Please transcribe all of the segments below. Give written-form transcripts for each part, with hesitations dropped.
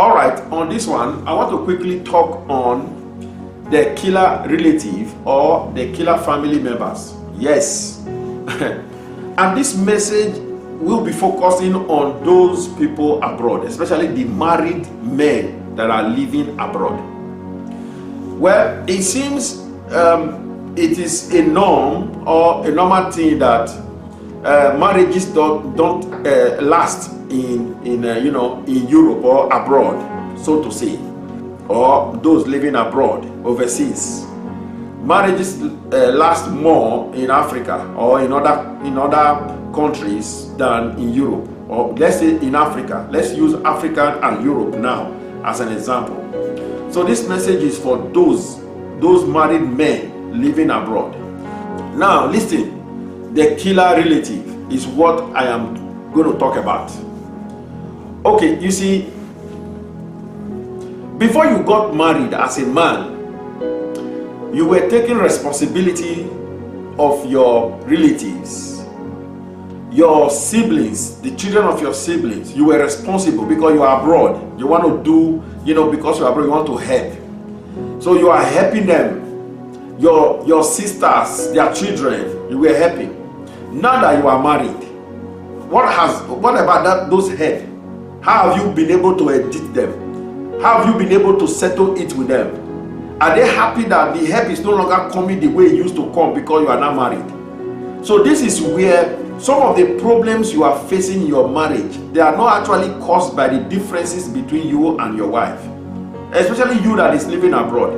All right, on this one, I want to quickly talk on the killer relative or the killer family members. Yes. And this message will be focusing on those people abroad, especially the married men that are living abroad. Well, it seems it is a norm or a normal thing that marriages don't last in Europe or abroad, so to say, or those living abroad, overseas. Marriages last more in Africa or in other countries than in Europe, or let's say in Africa. Let's use Africa and Europe now as an example. So this message is for those married men living abroad. Now listen, the killer relative is what I am going to talk about. Okay, you see, before you got married as a man, you were taking responsibility of your relatives, your siblings, the children of your siblings. You were responsible because you are abroad. You want to do, because you are abroad, you want to help. So you are helping them. Your sisters, their children, you were helping. Now that you are married, what about those help? How have you been able to edit them? How have you been able to settle it with them? Are they happy that the help is no longer coming the way it used to come because you are now married? So this is where some of the problems you are facing in your marriage, they are not actually caused by the differences between you and your wife, especially you that is living abroad.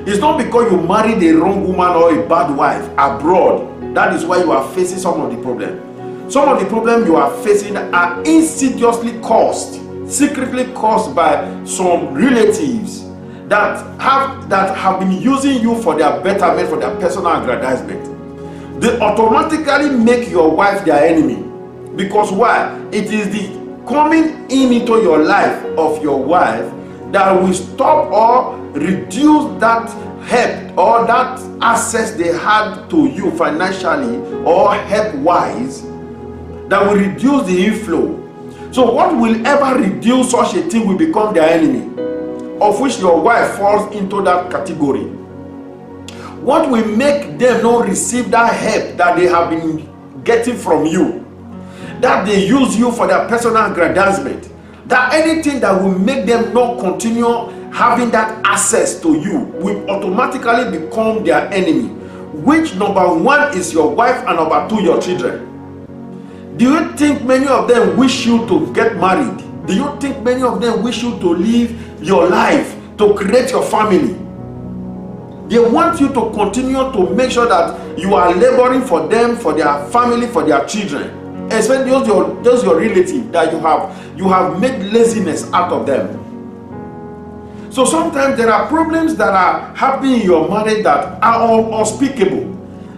It's not because you married a wrong woman or a bad wife abroad. That is why you are facing some of the problems. Some of the problems you are facing are insidiously caused, secretly caused by some relatives that have been using you for their betterment, for their personal aggrandizement. They automatically make your wife their enemy. Because why? It is the coming in into your life of your wife that will stop or reduce that help or that access they had to you financially or help wise, that will reduce the inflow. So what will ever reduce such a thing will become their enemy, of which your wife falls into that category. What will make them not receive that help that they have been getting from you, that they use you for their personal aggrandizement, that anything that will make them not continue having that access to you will automatically become their enemy, which number one is your wife and number two your children. Do you think many of them wish you to get married? Do you think many of them wish you to live your life, to create your family? They want you to continue to make sure that you are laboring for them, for their family, for their children, especially those your relatives that you have made laziness out of them. So sometimes there are problems that are happening in your marriage that are unspeakable.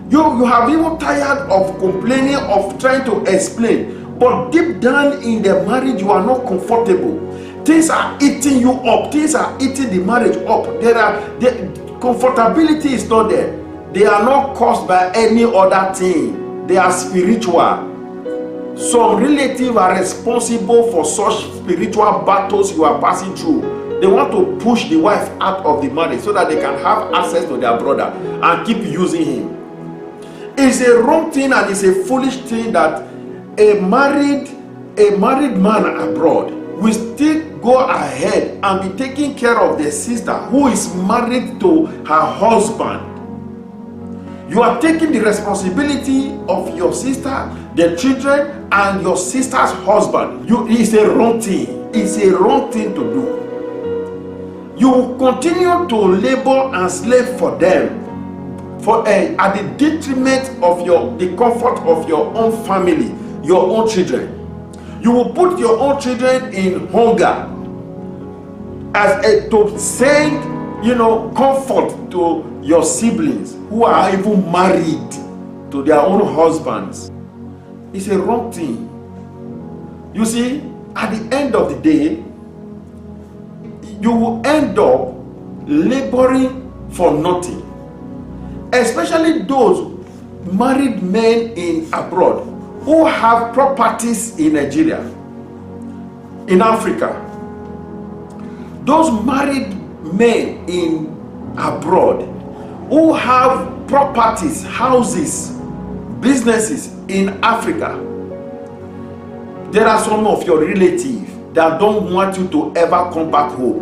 You have even tired of complaining, of trying to explain, but deep down in the marriage you are not comfortable. Things are eating you up. Things are eating the marriage up. The comfortability is not there. They are not caused by any other thing. They are spiritual. Some relatives are responsible for such spiritual battles you are passing through. They want to push the wife out of the marriage so that they can have access to their brother and keep using him. It's a wrong thing and it's a foolish thing that a married man abroad will still go ahead and be taking care of the sister who is married to her husband. You are taking the responsibility of your sister, the children, and your sister's husband. It's a wrong thing. It's a wrong thing to do. You will continue to labor and slave for them at the detriment of the comfort of your own family, your own children. You will put your own children in hunger to send comfort to your siblings who are even married to their own husbands. It's a wrong thing. You see, at the end of the day, you will end up laboring for nothing. Especially those married men in abroad who have properties in Nigeria, in Africa, those married men in abroad who have properties, houses, businesses in Africa, there are some of your relatives that don't want you to ever come back home.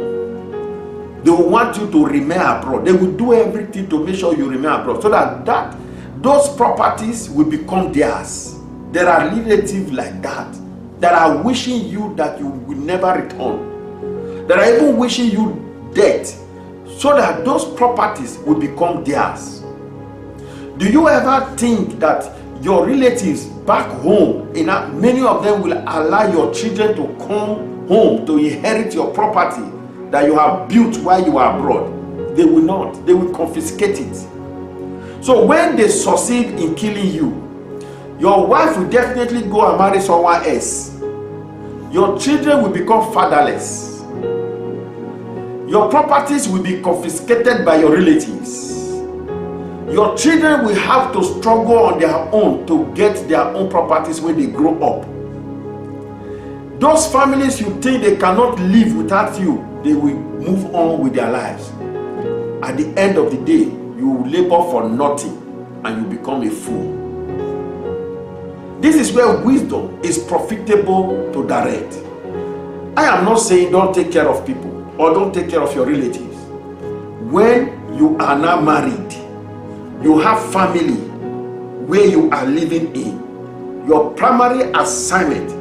They will want you to remain abroad. They will do everything to make sure you remain abroad, so that those properties will become theirs. There are relatives like that are wishing you that you will never return. That are even wishing you death, so that those properties will become theirs. Do you ever think that your relatives back home, many of them will allow your children to come home to inherit your property that you have built while you are abroad? They will not. They will confiscate it. So when they succeed in killing you, your wife will definitely go and marry someone else. Your children will become fatherless. Your properties will be confiscated by your relatives. Your children will have to struggle on their own to get their own properties when they grow up. Those families you think they cannot live without you, they will move on with their lives. At the end of the day, you will labor for nothing and you become a fool. This is where wisdom is profitable to direct. I am not saying don't take care of people or don't take care of your relatives. When you are now married, you have family where you are living in. Your primary assignment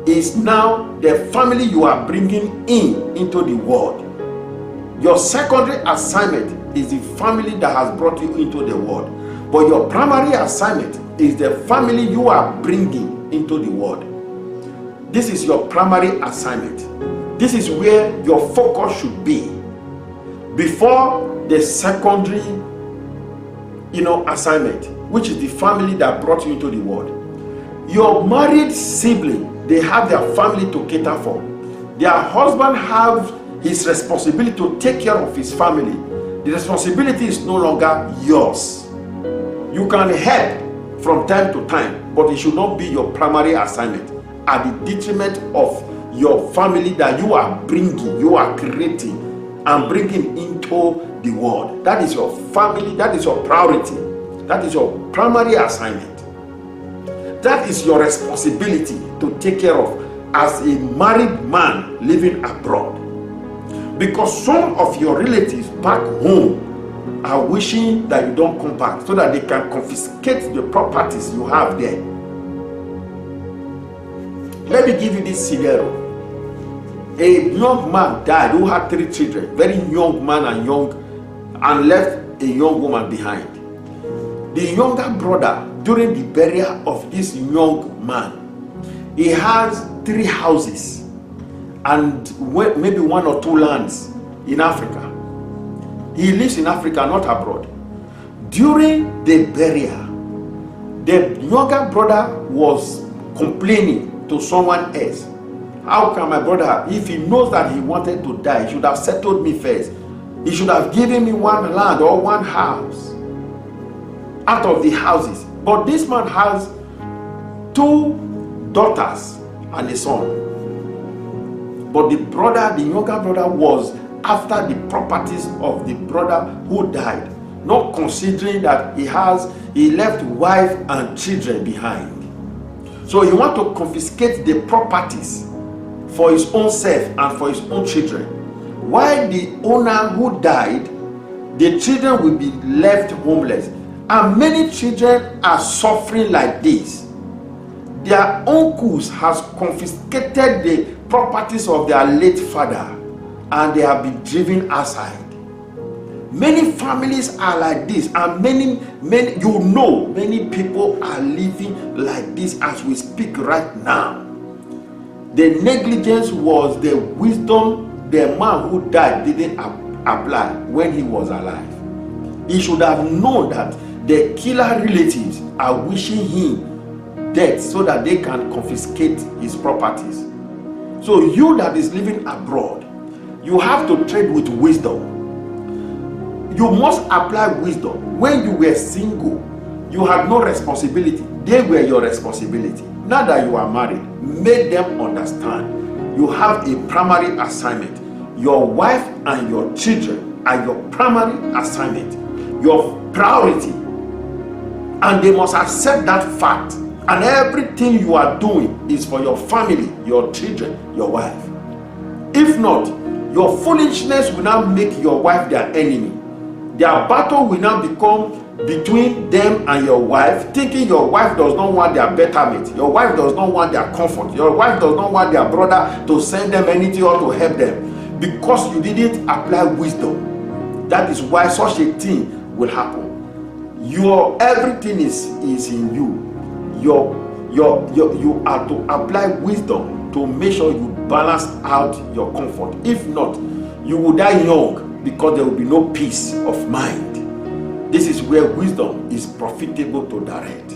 is now the family you are bringing into the world. Your secondary assignment is the family that has brought you into the world. But your primary assignment is the family you are bringing into the world. This is your primary assignment. This is where your focus should be before the secondary assignment, which is the family that brought you into the world. Your married sibling, they have their family to cater for. Their husband have his responsibility to take care of his family. The responsibility is no longer yours. You can help from time to time, but it should not be your primary assignment at the detriment of your family that you are bringing, you are creating and bringing into the world. That is your family, that is your priority, that is your primary assignment. That is your responsibility to take care of as a married man living abroad. Because some of your relatives back home are wishing that you don't come back so that they can confiscate the properties you have there. Let me give you this scenario. A young man died who had 3 children, very young man and left a young woman behind. The younger brother, during the burial of this young man, he has 3 houses and maybe 1 or 2 lands in Africa. He lives in Africa, not abroad. During the burial, the younger brother was complaining to someone else. How can my brother, if he knows that he wanted to die, he should have settled me first. He should have given me 1 land or 1 house out of the houses. But this man has 2 daughters and a son. But the younger brother was after the properties of the brother who died, not considering that he left wife and children behind. So he wants to confiscate the properties for his own self and for his own children. While the owner who died, the children will be left homeless. And many children are suffering like this. Their uncles has confiscated the properties of their late father and they have been driven outside. Many families are like this, and many people are living like this as we speak right now. The negligence was the wisdom the man who died didn't apply when he was alive. He should have known that the killer relatives are wishing him death so that they can confiscate his properties. So you that is living abroad, you have to trade with wisdom. You must apply wisdom. When you were single, you had no responsibility. They were your responsibility. Now that you are married, make them understand you have a primary assignment. Your wife and your children are your primary assignment, your priority. And they must accept that fact. And everything you are doing is for your family, your children, your wife. If not, your foolishness will now make your wife their enemy. Their battle will now become between them and your wife, thinking your wife does not want their betterment, your wife does not want their comfort, your wife does not want their brother to send them anything or to help them, because you didn't apply wisdom. That is why such a thing will happen. Everything is in you. You are to apply wisdom to make sure you balance out your comfort. If not, you will die young, because there will be no peace of mind. This is where wisdom is profitable to direct.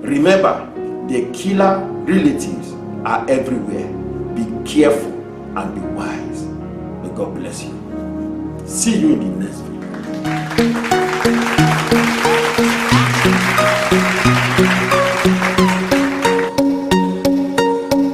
Remember, the killer relatives are everywhere. Be careful and be wise. May God bless you. See you in the next video.